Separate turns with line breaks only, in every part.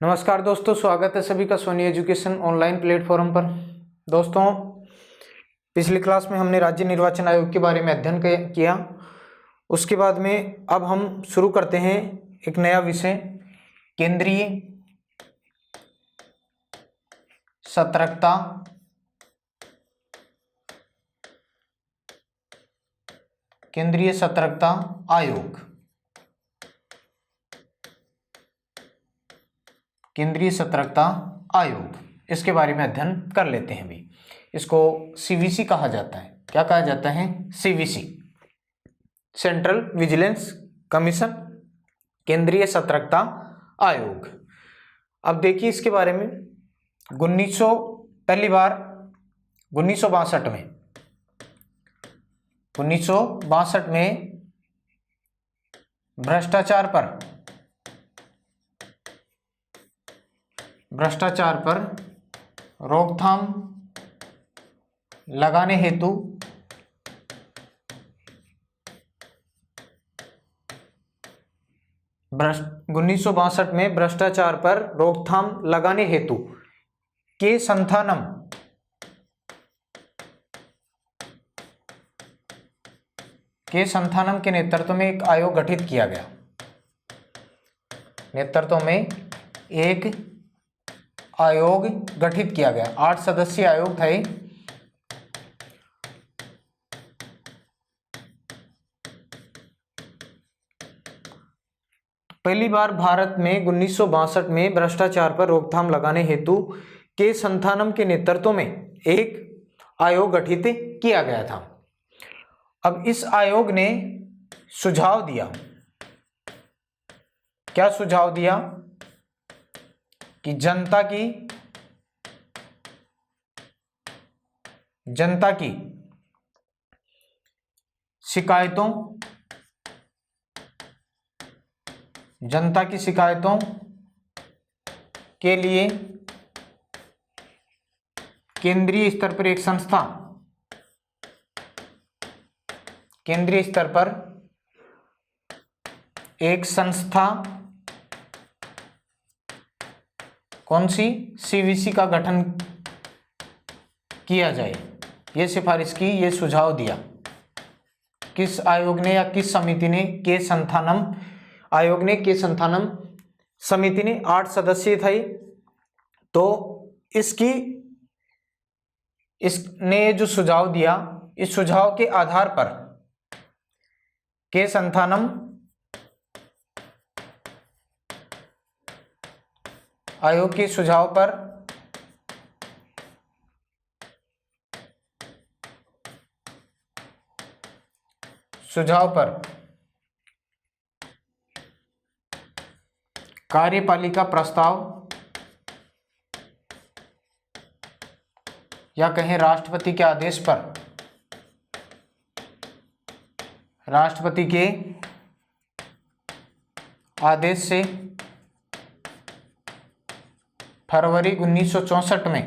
नमस्कार दोस्तों, स्वागत है सभी का सोनी एजुकेशन ऑनलाइन प्लेटफॉर्म पर। दोस्तों, पिछली क्लास में हमने राज्य निर्वाचन आयोग के बारे में अध्ययन किया। उसके बाद में अब हम शुरू करते हैं एक नया विषय, केंद्रीय सतर्कता आयोग। केंद्रीय सतर्कता आयोग, इसके बारे में अध्ययन कर लेते हैं। भी इसको सीवीसी कहा जाता है। क्या कहा जाता है? सीवीसी, सेंट्रल विजिलेंस कमीशन, केंद्रीय सतर्कता आयोग। अब देखिए इसके बारे में। 1962 में भ्रष्टाचार पर रोकथाम लगाने हेतु भ्रष्टाचार पर रोकथाम लगाने हेतु के संथानम के नेतृत्व में एक आयोग गठित किया गया। 8 सदस्यीय आयोग था। पहली बार भारत में 1962 में भ्रष्टाचार पर रोकथाम लगाने हेतु के संथानम के नेतृत्व में एक आयोग गठित किया गया था। अब इस आयोग ने सुझाव दिया। क्या सुझाव दिया? कि जनता की शिकायतों के लिए केंद्रीय स्तर पर एक संस्था कौन सी? सीवीसी का गठन किया जाए। यह सिफारिश की, यह सुझाव दिया। किस आयोग ने या किस समिति ने? के संथानम आयोग ने, के संथानम समिति ने। 8 सदस्यीय थी। तो इसने जो सुझाव दिया, इस सुझाव के आधार पर के संथानम आयोग के सुझाव पर कार्यपालिका प्रस्ताव या कहें राष्ट्रपति के आदेश पर, राष्ट्रपति के आदेश से फरवरी 1964 में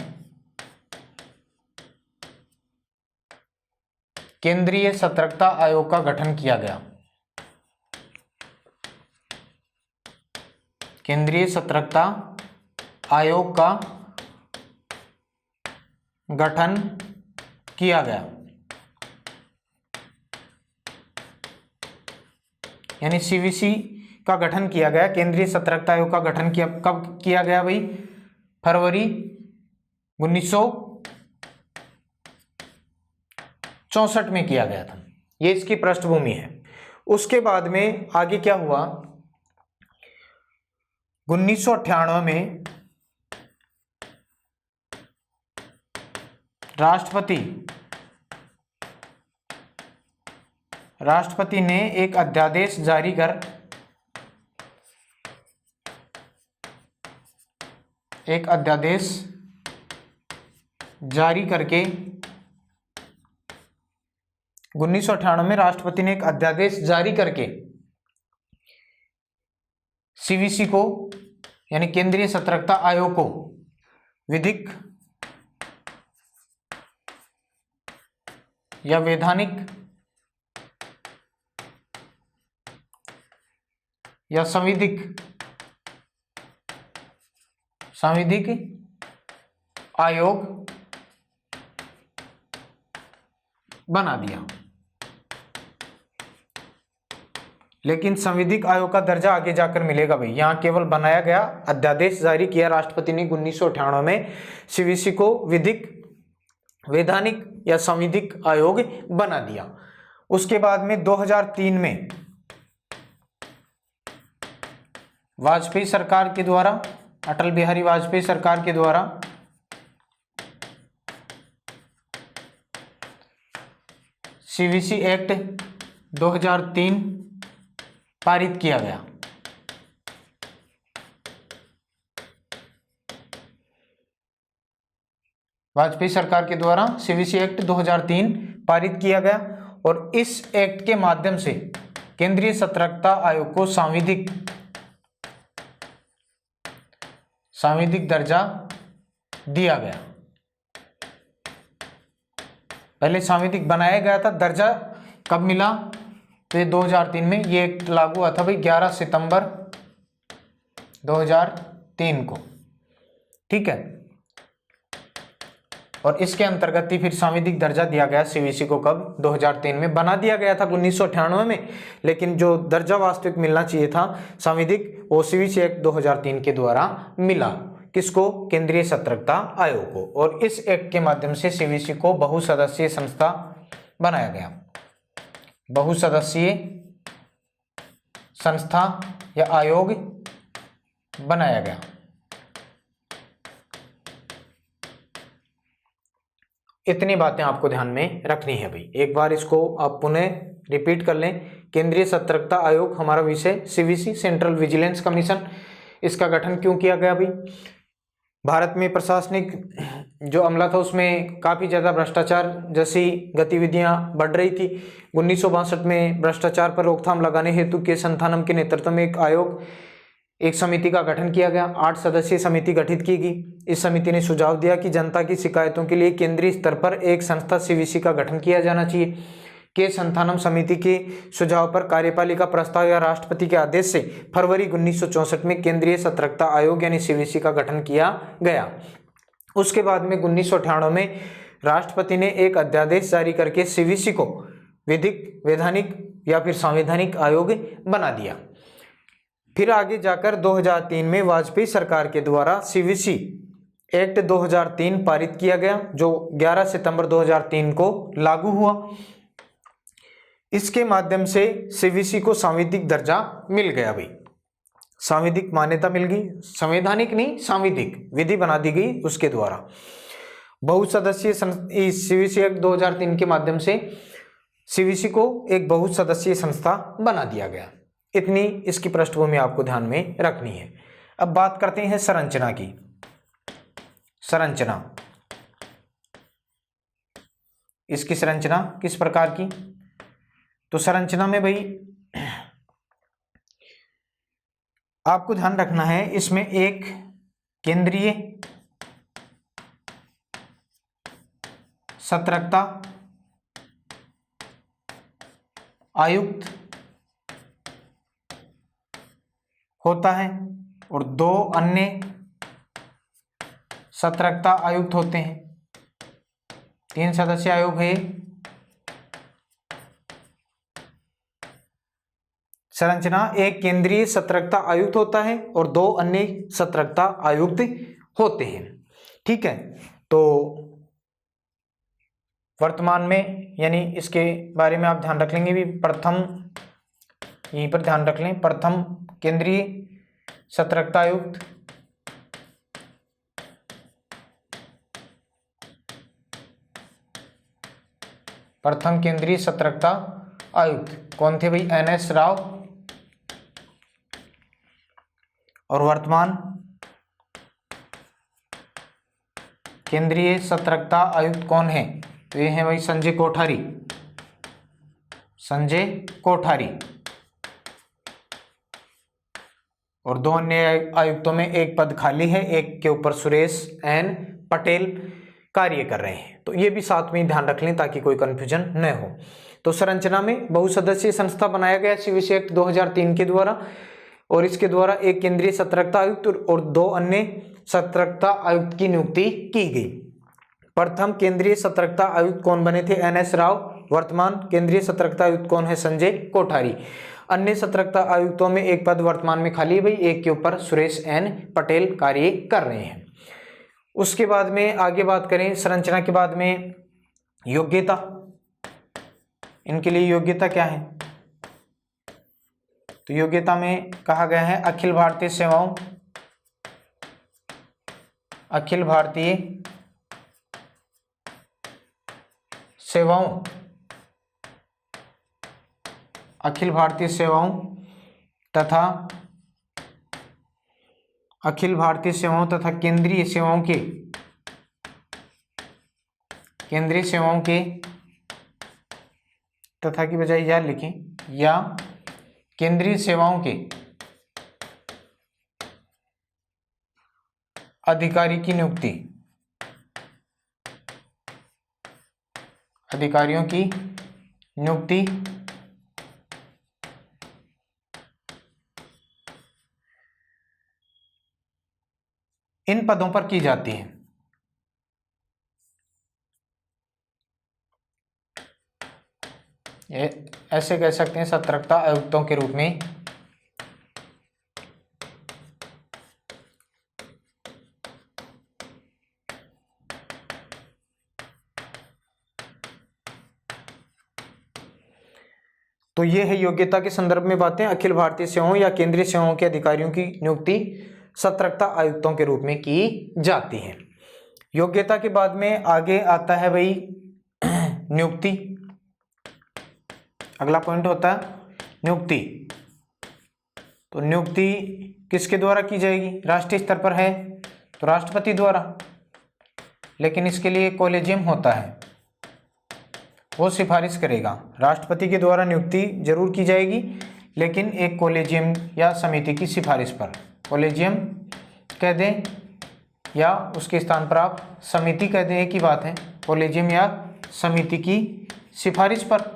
केंद्रीय सतर्कता आयोग का गठन किया गया। केंद्रीय सतर्कता आयोग का गठन किया गया। यानी सीवीसी का गठन किया गया। केंद्रीय सतर्कता आयोग का गठन कब किया गया भाई? फरवरी 1964 में किया गया था। ये इसकी पृष्ठभूमि है। उसके बाद में आगे क्या हुआ? 1998 में राष्ट्रपति ने एक अध्यादेश जारी करके 1998 में राष्ट्रपति ने एक अध्यादेश जारी करके सीवीसी को यानी केंद्रीय सतर्कता आयोग को विधिक या वैधानिक या संविधिक सांविधिक आयोग बना दिया। लेकिन संविधिक आयोग का दर्जा आगे जाकर मिलेगा भाई, यहाँ केवल बनाया गया, अध्यादेश जारी किया राष्ट्रपति ने 1998 में, सीवीसी को विधिक, वैधानिक या संविधिक आयोग बना दिया। उसके बाद में 2003 में वाजपेयी सरकार के द्वारा, अटल बिहारी वाजपेयी सरकार के द्वारा सीवीसी एक्ट 2003 पारित किया गया। वाजपेयी सरकार के द्वारा सीवीसी एक्ट 2003 पारित किया गया और इस एक्ट के माध्यम से केंद्रीय सतर्कता आयोग को सांविधिक दर्जा दिया गया। पहले सांविधिक बनाया गया था, दर्जा कब मिला? तो ये 2003 में ये एक्ट लागू हुआ था भाई, 11 सितंबर 2003 को, ठीक है। और इसके अंतर्गत ही फिर सांविधिक दर्जा दिया गया सीवीसी को, कब? 2003 में। बना दिया गया था 1998 में, लेकिन जो दर्जा वास्तविक मिलना चाहिए था सांविधिक, वो सीवीसी एक्ट 2003 के द्वारा मिला। किसको? केंद्रीय सतर्कता आयोग को। और इस एक्ट के माध्यम से सीवीसी को बहुसदस्यीय संस्था बनाया गया। बहुसदस्यीय संस्था या आयोग बनाया गया। इतनी बातें आपको ध्यान में रखनी है भाई। एक बार इसको आप पुनः रिपीट कर लें। केंद्रीय सतर्कता आयोग हमारा विषय, सीवीसी सेंट्रल विजिलेंस कमीशन, इसका गठन क्यों किया गया भाई? भारत में प्रशासनिक जो अमला था उसमें काफ़ी ज़्यादा भ्रष्टाचार जैसी गतिविधियां बढ़ रही थी। 1962 में भ्रष्टाचार पर रोकथाम लगाने हेतु के संथानम के नेतृत्व में एक आयोग, एक समिति का गठन किया गया। 8 सदस्यीय समिति गठित की गई। इस समिति ने सुझाव दिया कि जनता की शिकायतों के लिए केंद्रीय स्तर पर एक संस्था सीवीसी का गठन किया जाना चाहिए। के संथानम समिति के सुझाव पर कार्यपालिका प्रस्ताव या राष्ट्रपति के आदेश से फरवरी 1964 में केंद्रीय सतर्कता आयोग यानी सीवीसी का गठन किया गया। उसके बाद में 1998 में राष्ट्रपति ने एक अध्यादेश जारी करके सीवीसी को विधिक, वैधानिक या फिर संवैधानिक आयोग बना दिया। फिर आगे जाकर 2003 में वाजपेयी सरकार के द्वारा सीवीसी एक्ट 2003 पारित किया गया, जो 11 सितंबर 2003 को लागू हुआ। इसके माध्यम से सीवीसी को सांविधिक दर्जा मिल गया भाई, सांविधिक मान्यता मिल गई। संवैधानिक नहीं, सांविधिक विधि बना दी गई उसके द्वारा। बहुसदस्यीय सीवीसी एक्ट 2003 के माध्यम से सीवीसी को एक बहुसदस्यीय संस्था बना दिया गया। इतनी इसकी पृष्ठभूमि आपको ध्यान में रखनी है। अब बात करते हैं संरचना की। संरचना, इसकी संरचना किस प्रकार की? तो संरचना में भाई आपको ध्यान रखना है, इसमें एक केंद्रीय सतर्कता आयुक्त होता है और 2 अन्य सतर्कता आयुक्त होते हैं। 3 सदस्यीय आयोग है। संरचना, एक केंद्रीय सतर्कता आयुक्त होता है और 2 अन्य सतर्कता आयुक्त होते हैं, ठीक है। तो वर्तमान में यानी इसके बारे में आप ध्यान रख लेंगे भी। प्रथम, यहीं पर ध्यान रख लें, प्रथम केंद्रीय सतर्कता आयुक्त, प्रथम केंद्रीय सतर्कता आयुक्त कौन थे भाई? NS राव। और वर्तमान केंद्रीय सतर्कता आयुक्त कौन है? तो ये है भाई संजय कोठारी। संजय कोठारी। और 2 अन्य आयुक्तों में एक पद खाली है, एक के ऊपर सुरेश N पटेल कार्य कर रहे हैं। तो ये भी साथ में ध्यान रख लें ताकि कोई कंफ्यूजन न हो। तो संरचना में बहुसदस्यीय संस्था बनाया गया सीवीसी एक्ट 2003 के द्वारा, और इसके द्वारा एक केंद्रीय सतर्कता आयुक्त और 2 अन्य सतर्कता आयुक्त की नियुक्ति की गई। प्रथम केंद्रीय सतर्कता आयुक्त कौन बने थे? NS राव। वर्तमान केंद्रीय सतर्कता आयुक्त कौन है? संजय कोठारी। अन्य सतर्कता आयुक्तों में एक पद वर्तमान में खाली है भाई, एक के ऊपर सुरेश N पटेल कार्य कर रहे हैं। उसके बाद में आगे बात करें संरचना के बाद में योग्यता, इनके लिए योग्यता क्या है? तो योग्यता में कहा गया है अखिल भारतीय सेवाओं, अखिल भारतीय सेवाओं, अखिल भारतीय सेवाओं तथा अखिल भारतीय सेवाओं तथा केंद्रीय सेवाओं के, केंद्रीय सेवाओं के तथा की बजाय या लिखें, या केंद्रीय सेवाओं के अधिकारी की नियुक्ति, अधिकारियों की नियुक्ति इन पदों पर की जाती है। ऐसे कह सकते हैं सतर्कता आयुक्तों के रूप में तो ये है योग्यता के संदर्भ में बातें। अखिल भारतीय सेवाओं या केंद्रीय सेवाओं के अधिकारियों की नियुक्ति सतर्कता आयुक्तों के रूप में की जाती है। योग्यता के बाद में आगे आता है भाई नियुक्ति। अगला पॉइंट होता है नियुक्ति। तो नियुक्ति किसके द्वारा की जाएगी? राष्ट्रीय स्तर पर है तो राष्ट्रपति द्वारा, लेकिन इसके लिए कॉलेजियम होता है, वो सिफारिश करेगा। राष्ट्रपति के द्वारा नियुक्ति जरूर की जाएगी, लेकिन एक कॉलेजियम या समिति की सिफारिश पर, कॉलेजियम कह दें या उसके स्थान पर आप समिति कह दें, एक ही बात है, कॉलेजियम या समिति की सिफारिश पर।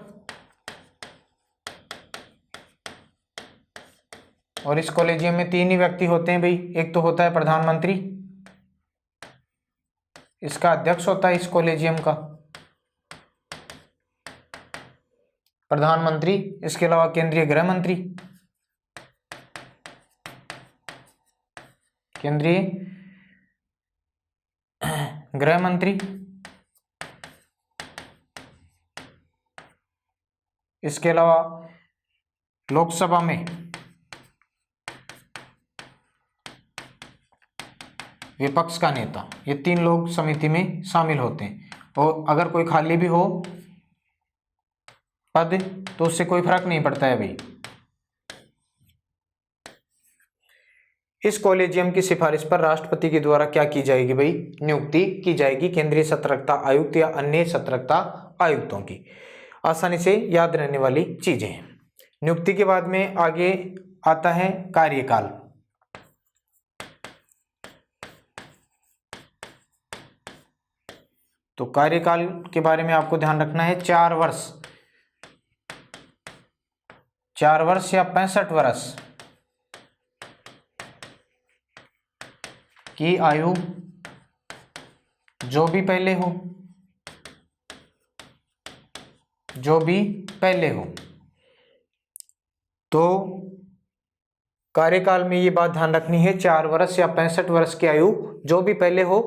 और इस कॉलेजियम में 3 ही व्यक्ति होते हैं भाई। एक तो होता है प्रधानमंत्री, इसका अध्यक्ष होता है इस कॉलेजियम का प्रधानमंत्री। इसके अलावा केंद्रीय गृह मंत्री, केंद्रीय गृह मंत्री, इसके अलावा लोकसभा में विपक्ष का नेता। ये 3 लोग समिति में शामिल होते हैं। और अगर कोई खाली भी हो पद तो उससे कोई फर्क नहीं पड़ता है भाई। इस कॉलेजियम की सिफारिश पर राष्ट्रपति के द्वारा क्या की जाएगी भाई? नियुक्ति की जाएगी केंद्रीय सतर्कता आयुक्त या अन्य सतर्कता आयुक्तों की। आसानी से याद रहने वाली चीजें हैं। नियुक्ति के बाद में आगे आता है कार्यकाल। तो कार्यकाल के बारे में आपको ध्यान रखना है। 4 वर्ष, 4 वर्ष या 65 वर्ष की आयु जो भी पहले हो, जो भी पहले हो। तो कार्यकाल में ये बात ध्यान रखनी है, 4 वर्ष या 65 वर्ष की आयु जो भी पहले हो,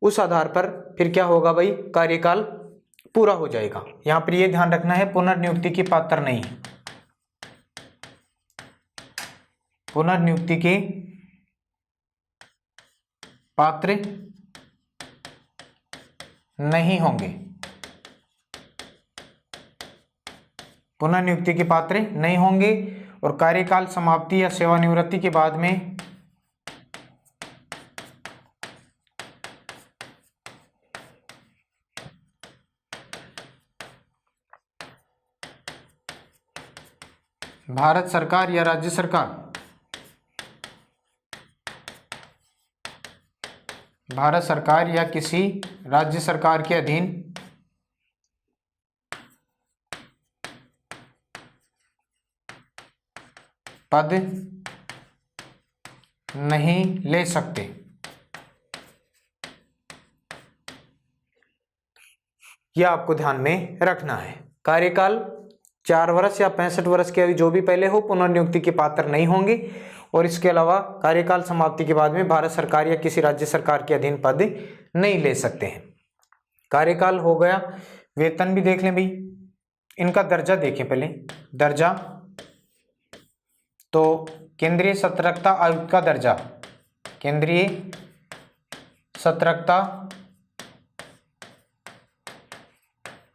उस आधार पर फिर क्या होगा भाई? कार्यकाल पूरा हो जाएगा। यहां पर ये ध्यान रखना है पुनर्नियुक्ति की पात्र नहीं है, पुनर्नियुक्ति के पात्र नहीं होंगे, पुनर्नियुक्ति के पात्र नहीं होंगे। और कार्यकाल समाप्ति या सेवानिवृत्ति के बाद में भारत सरकार या राज्य सरकार, भारत सरकार या किसी राज्य सरकार के अधीन पद नहीं ले सकते, यह आपको ध्यान में रखना है। कार्यकाल 4 वर्ष या 65 वर्ष के जो भी पहले हो पुनर्नियुक्ति के पात्र नहीं होंगे, और इसके अलावा कार्यकाल समाप्ति के बाद में भारत सरकार या किसी राज्य सरकार के अधीन पद नहीं ले सकते हैं। कार्यकाल हो गया। वेतन भी देख लें भाई, इनका दर्जा देखें पहले। दर्जा तो केंद्रीय सतर्कता आयुक्त का दर्जा, केंद्रीय सतर्कता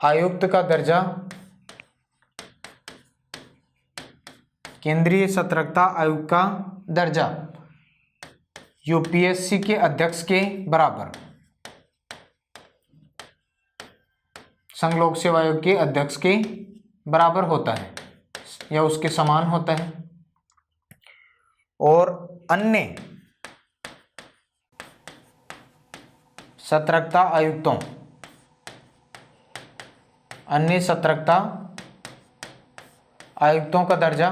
आयुक्त का दर्जा, केंद्रीय सतर्कता आयुक्त का दर्जा यूपीएससी के अध्यक्ष के बराबर, संघ लोक सेवा आयोग के अध्यक्ष के बराबर होता है या उसके समान होता है। और अन्य सतर्कता आयुक्तों, अन्य सतर्कता आयुक्तों का दर्जा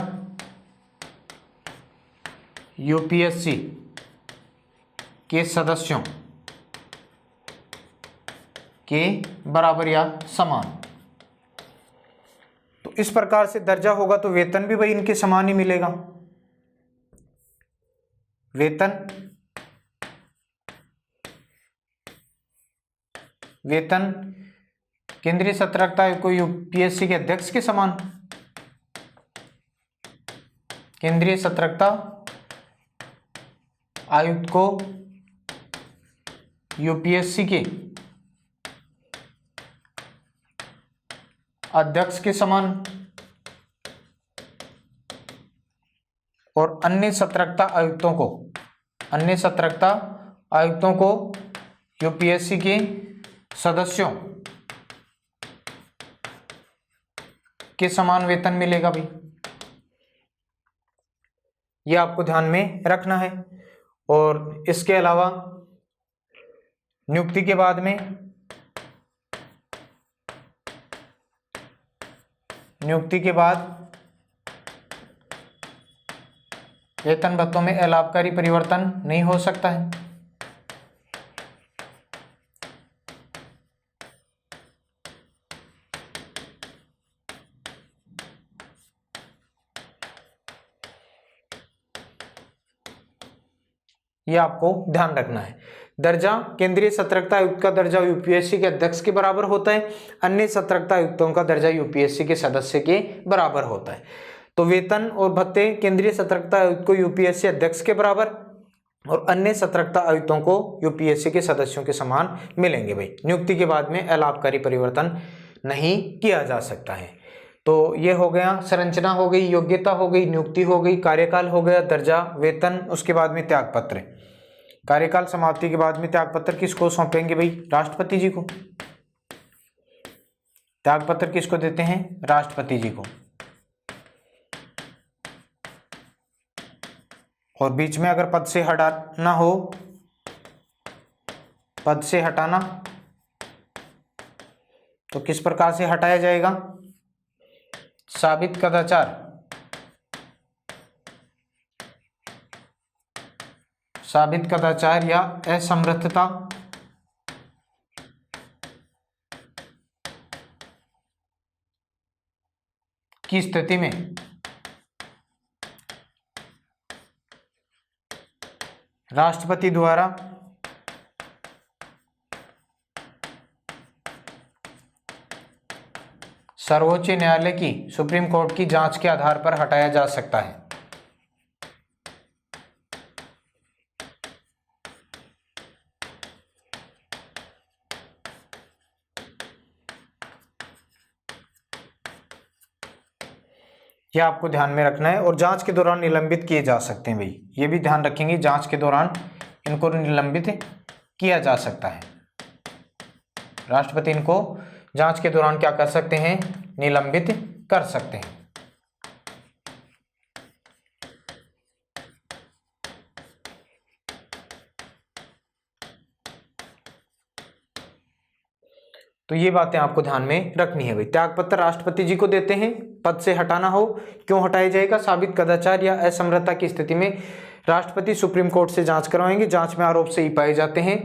यूपीएससी के सदस्यों के बराबर या समान। तो इस प्रकार से दर्जा होगा तो वेतन भी भाई इनके समान ही मिलेगा। वेतन केंद्रीय सतर्कता आयुक्त को यूपीएससी के अध्यक्ष के समान, केंद्रीय सतर्कता आयुक्त को यूपीएससी के अध्यक्ष के समान, और अन्य सतर्कता आयुक्तों को यूपीएससी के सदस्यों के समान वेतन मिलेगा भाई। यह आपको ध्यान में रखना है। और इसके अलावा नियुक्ति के बाद वेतन भत्तों में अलाभकारी परिवर्तन नहीं हो सकता है। यह आपको ध्यान रखना है। दर्जा केंद्रीय सतर्कता आयुक्त का दर्जा यूपीएससी के अध्यक्ष के बराबर होता है, अन्य सतर्कता आयुक्तों का दर्जा यूपीएससी के सदस्य के बराबर होता है। तो वेतन और भत्ते केंद्रीय सतर्कता आयुक्त को यूपीएससी अध्यक्ष के बराबर और अन्य सतर्कता आयुक्तों को यूपीएससी के सदस्यों के समान मिलेंगे भाई। नियुक्ति के बाद में अलाभकारी परिवर्तन नहीं किया जा सकता है। तो ये हो गया, संरचना हो गई, योग्यता हो गई, नियुक्ति हो गई, कार्यकाल हो गया, दर्जा, वेतन, उसके बाद में त्यागपत्र। कार्यकाल समाप्ति के बाद में त्यागपत्र किसको सौंपेंगे भाई? राष्ट्रपति जी को। त्यागपत्र किसको देते हैं? राष्ट्रपति जी को। और बीच में अगर पद से हटाना हो, पद से हटाना, तो किस प्रकार से हटाया जाएगा? साबित कदाचार, साबित कदाचार या असमर्थता की स्थिति में राष्ट्रपति द्वारा सर्वोच्च न्यायालय की सुप्रीम कोर्ट की जांच के आधार पर हटाया जा सकता है। यह आपको ध्यान में रखना है। और जांच के दौरान निलंबित किए जा सकते हैं भाई, ये भी ध्यान रखेंगे, जांच के दौरान इनको निलंबित किया जा सकता है। राष्ट्रपति इनको जांच के दौरान क्या कर सकते हैं? निलंबित कर सकते हैं। तो ये बातें आपको ध्यान में रखनी है भाई। त्यागपत्र राष्ट्रपति जी को देते हैं, पद से हटाना हो, क्यों हटाया जाएगा? साबित कदाचार या असमर्थता की स्थिति में राष्ट्रपति सुप्रीम कोर्ट से जांच करवाएंगे, जांच में आरोप सही पाए जाते हैं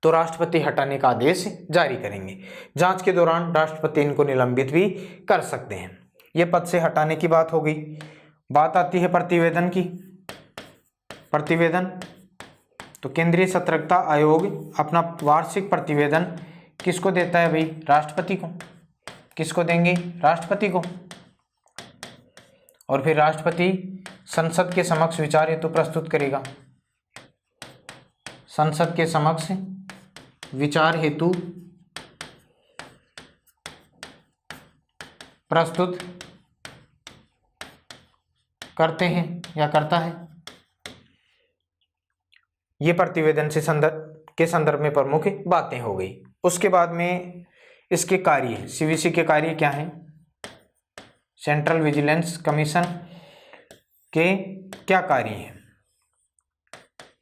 तो राष्ट्रपति हटाने का आदेश जारी करेंगे। जांच के दौरान राष्ट्रपति इनको निलंबित भी कर सकते हैं। ये पद से हटाने की बात हो गई। बात आती है प्रतिवेदन की। प्रतिवेदन, तो केंद्रीय सतर्कता आयोग अपना वार्षिक प्रतिवेदन किसको देता है भाई? राष्ट्रपति को। किसको देंगे? राष्ट्रपति को। और फिर राष्ट्रपति संसद के समक्ष विचार हेतु प्रस्तुत करेगा। संसद के समक्ष विचार हेतु प्रस्तुत करते हैं या करता है। ये प्रतिवेदन से संदर्भ में प्रमुख बातें हो गई। उसके बाद में इसके कार्य, सीवीसी के कार्य क्या हैं? सेंट्रल विजिलेंस कमीशन के क्या कार्य हैं?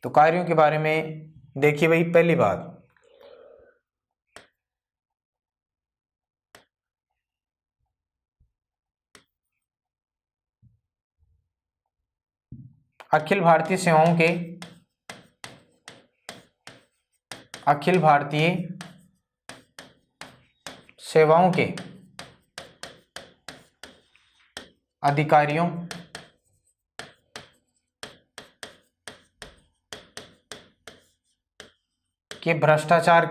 तो कार्यों के बारे में देखिए भाई। पहली बात, अखिल भारतीय सेवाओं के अधिकारियों के भ्रष्टाचार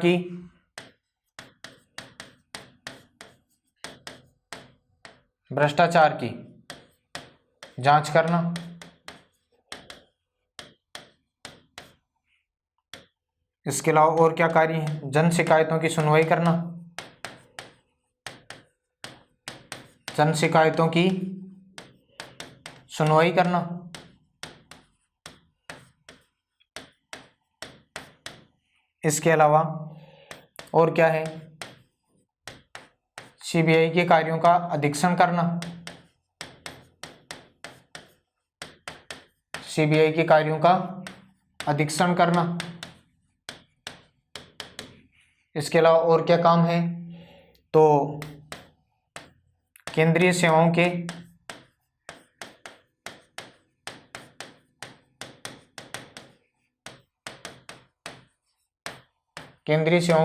की जांच करना, इसके अलावा और क्या कार्य है? जन शिकायतों की सुनवाई करना, जन शिकायतों की सुनवाई करना, इसके अलावा और क्या है? सीबीआई के कार्यों का अधीक्षण करना, सीबीआई के कार्यों का अधीक्षण करना। इसके अलावा और क्या काम है? तो केंद्रीय सेवाओं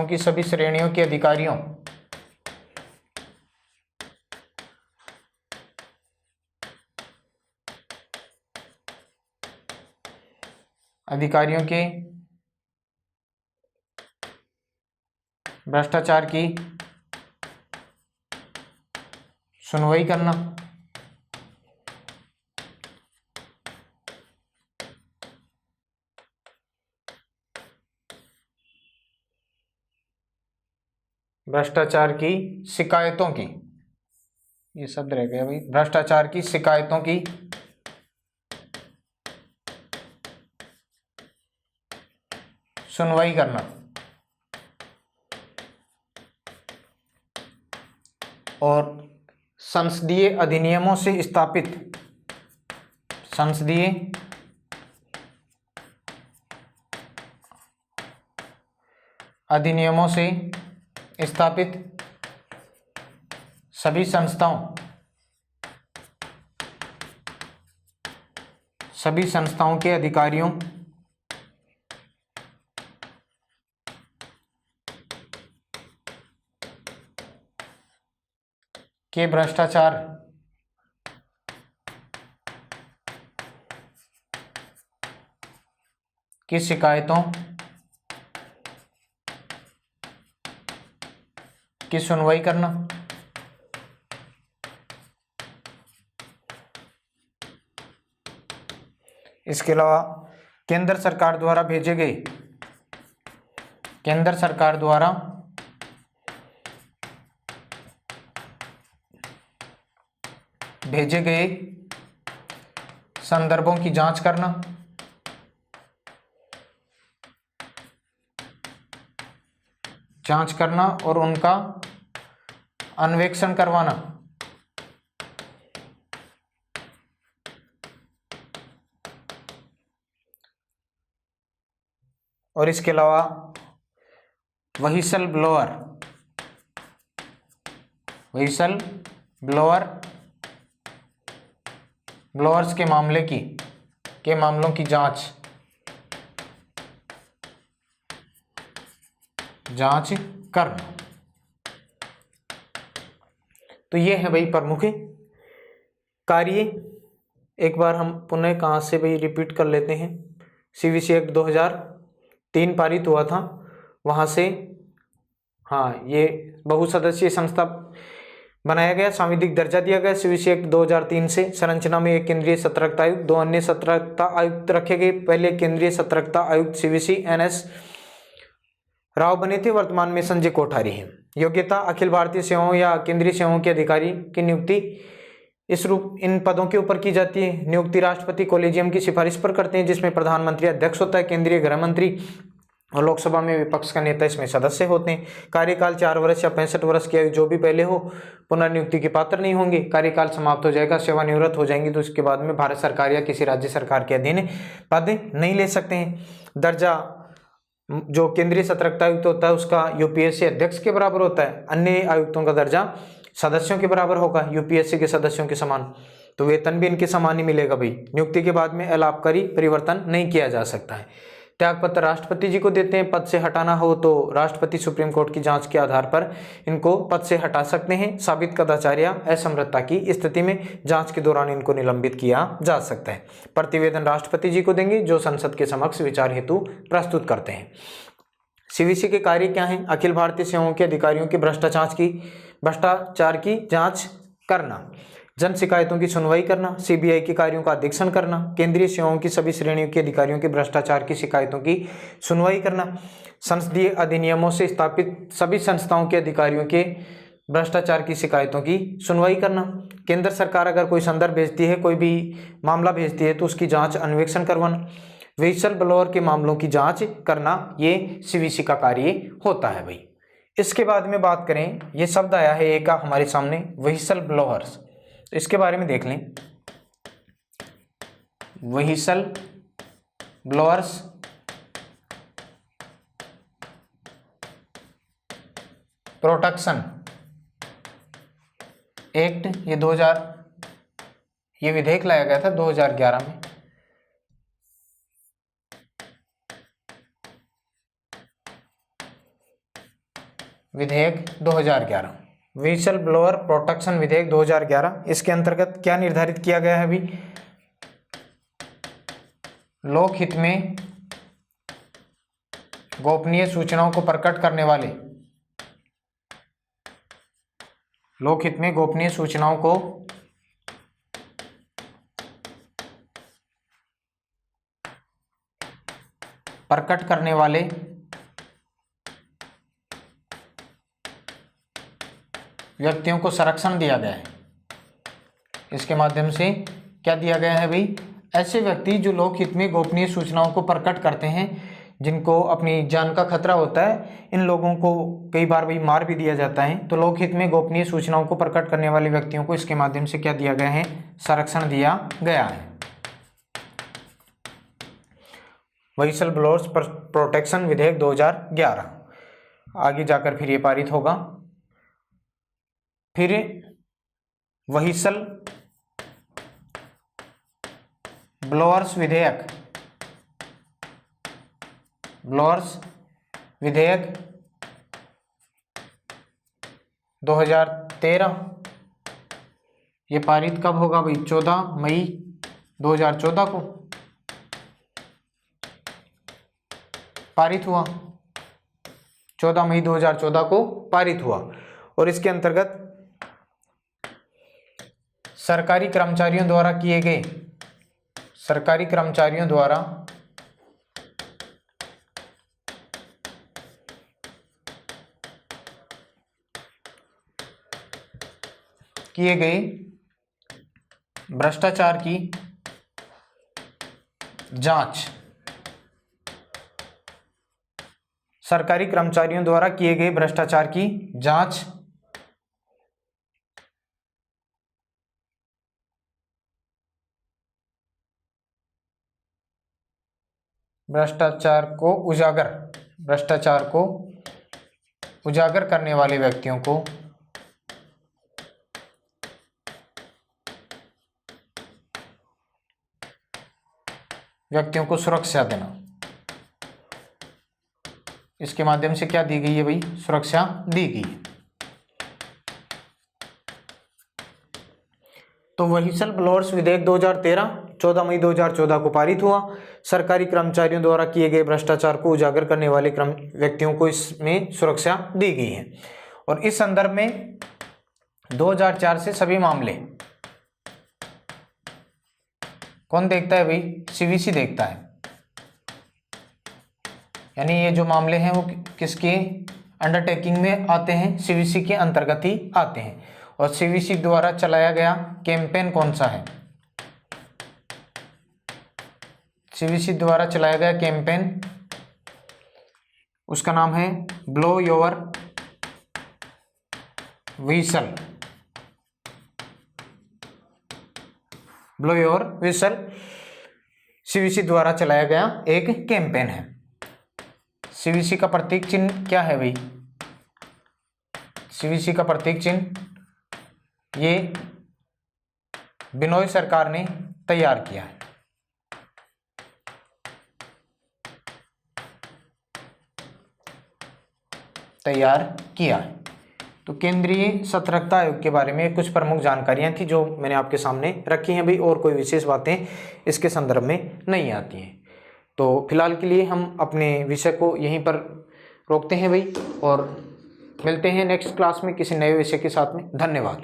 की सभी श्रेणियों के अधिकारियों के भ्रष्टाचार की सुनवाई करना, भ्रष्टाचार की शिकायतों की, ये शब्द रह गया भाई, भ्रष्टाचार की शिकायतों की सुनवाई करना, और संसदीय अधिनियमों से स्थापित सभी संस्थाओं के अधिकारियों के भ्रष्टाचार की शिकायतों की सुनवाई करना। इसके अलावा केंद्र सरकार द्वारा भेजे गए संदर्भों की जांच करना और उनका अन्वेषण करवाना। और इसके अलावा व्हिसल ब्लोअर्स के मामलों की जांच जांच करना। तो ये है भाई प्रमुख कार्य। एक बार हम पुनः कहाँ से भाई रिपीट कर लेते हैं। सीवीसी एक्ट 2003 पारित हुआ था, वहाँ से हाँ ये बहुसदस्यीय संस्था बनाया गया, सांविधिक दर्जा दिया गया सीवीसी एक्ट 2003 से। संरचना में एक केंद्रीय सतर्कता आयुक्त, 2 अन्य सतर्कता आयुक्त रखे गए। पहले केंद्रीय सतर्कता आयुक्त सीवीसी NS राव बने थे, वर्तमान में संजय कोठारी हैं। योग्यता अखिल भारतीय सेवाओं या केंद्रीय सेवाओं के अधिकारी की नियुक्ति इस रूप इन पदों के ऊपर की जाती है। नियुक्ति राष्ट्रपति कोलेजियम की सिफारिश पर करते हैं, जिसमें प्रधानमंत्री अध्यक्ष होता है, केंद्रीय गृह मंत्री और लोकसभा में विपक्ष का नेता इसमें सदस्य होते हैं। कार्यकाल 4 वर्ष या 65 वर्ष की आयु जो भी पहले हो पुनर्नियुक्ति के पात्र नहीं होंगे। कार्यकाल समाप्त हो जाएगा, सेवानिवृत्त हो जाएंगे तो उसके बाद में भारत सरकार या किसी राज्य सरकार के अधीन पद नहीं ले सकते हैं। दर्जा जो केंद्रीय सतर्कता आयुक्त होता है उसका यूपीएससी अध्यक्ष के बराबर होता है, अन्य आयुक्तों का दर्जा सदस्यों के बराबर होगा, यूपीएससी के सदस्यों के समान। तो वेतन भी इनके समान ही मिलेगा भाई। नियुक्ति के बाद में अलाभकारी परिवर्तन नहीं किया जा सकता है। त्यागपत्र राष्ट्रपति जी को देते हैं। पद से हटाना हो तो राष्ट्रपति सुप्रीम कोर्ट की जांच के आधार पर इनको पद से हटा सकते हैं। साबित कदाचार या असमर्थता की स्थिति में जांच के दौरान इनको निलंबित किया जा सकता है। प्रतिवेदन राष्ट्रपति जी को देंगे जो संसद के समक्ष विचार हेतु प्रस्तुत करते हैं। सीवीसी के कार्य क्या हैं? अखिल भारतीय सेवाओं के अधिकारियों के भ्रष्टाचार की जांच करना, जन शिकायतों की सुनवाई करना, सीबीआई के कार्यों का अधीक्षण करना, केंद्रीय सेवाओं की सभी श्रेणियों के अधिकारियों के भ्रष्टाचार की शिकायतों की सुनवाई करना, संसदीय अधिनियमों से स्थापित सभी संस्थाओं के अधिकारियों के भ्रष्टाचार की शिकायतों की सुनवाई करना, केंद्र सरकार अगर कोई संदर्भ भेजती है, कोई भी मामला भेजती है तो उसकी जांच अन्वेषण करवाना, व्हिसल ब्लोअर के मामलों की जांच करना, ये सीवीसी का कार्य होता है भाई। इसके बाद में बात करें, ये शब्द आया है एक हमारे सामने व्हिसल ब्लोअर्स, तो इसके बारे में देख लें। व्हिसल ब्लोअर्स प्रोटेक्शन एक्ट, ये विधेयक लाया गया था 2011 में। विधेयक 2011 व्हिसल ब्लोअर प्रोटेक्शन विधेयक 2011। इसके अंतर्गत क्या निर्धारित किया गया है अभी? लोकहित में गोपनीय सूचनाओं को प्रकट करने वाले, लोकहित में गोपनीय सूचनाओं को प्रकट करने वाले व्यक्तियों को संरक्षण दिया गया है। इसके माध्यम से क्या दिया गया है भाई? ऐसे व्यक्ति जो लोकहित में गोपनीय सूचनाओं को प्रकट करते हैं, जिनको अपनी जान का खतरा होता है, इन लोगों को कई बार भाई मार भी दिया जाता है, तो लोकहित में गोपनीय सूचनाओं को प्रकट करने वाले व्यक्तियों को इसके माध्यम से क्या दिया गया है? संरक्षण दिया गया है। व्हिसल ब्लोअर्स प्रोटेक्शन विधेयक 2011 आगे जाकर फिर ये पारित होगा। फिर व्हिसल ब्लोअर्स विधेयक 2013, ये पारित कब होगा भाई? 14 मई 2014 को पारित हुआ। 14 मई 2014 को पारित हुआ और इसके अंतर्गत सरकारी कर्मचारियों द्वारा किए गए भ्रष्टाचार की जांच, सरकारी कर्मचारियों द्वारा किए गए भ्रष्टाचार की जांच भ्रष्टाचार को उजागर करने वाले व्यक्तियों को सुरक्षा देना। इसके माध्यम से क्या दी गई है भाई, सुरक्षा दी गई है। तो व्हीसल ब्लोअर्स विधेयक 2013 14 मई 2014 को पारित हुआ। सरकारी कर्मचारियों द्वारा किए गए भ्रष्टाचार को उजागर करने वाले व्यक्तियों को इसमें सुरक्षा दी गई है। और इस संदर्भ में 2004 से सभी मामले कौन देखता है भाई, सीवीसी देखता है। यानी ये जो मामले हैं वो किसके अंडरटेकिंग में आते हैं, सीवीसी के अंतर्गत ही आते हैं। और सीवीसी द्वारा चलाया गया कैंपेन कौन सा है, सीवीसी द्वारा चलाया गया कैंपेन, उसका नाम है blow your whistle. Blow your whistle CVC द्वारा चलाया गया एक कैंपेन है। सीवीसी का प्रतीक चिन्ह क्या है भाई, सीवीसी का प्रतीक चिन्ह ये बिनोई सरकार ने तैयार किया है। तो केंद्रीय सतर्कता आयोग के बारे में कुछ प्रमुख जानकारियां थी जो मैंने आपके सामने रखी हैं भाई, और कोई विशेष बातें इसके संदर्भ में नहीं आती हैं। तो फिलहाल के लिए हम अपने विषय को यहीं पर रोकते हैं भाई, और मिलते हैं नेक्स्ट क्लास में किसी नए विषय के साथ में। धन्यवाद।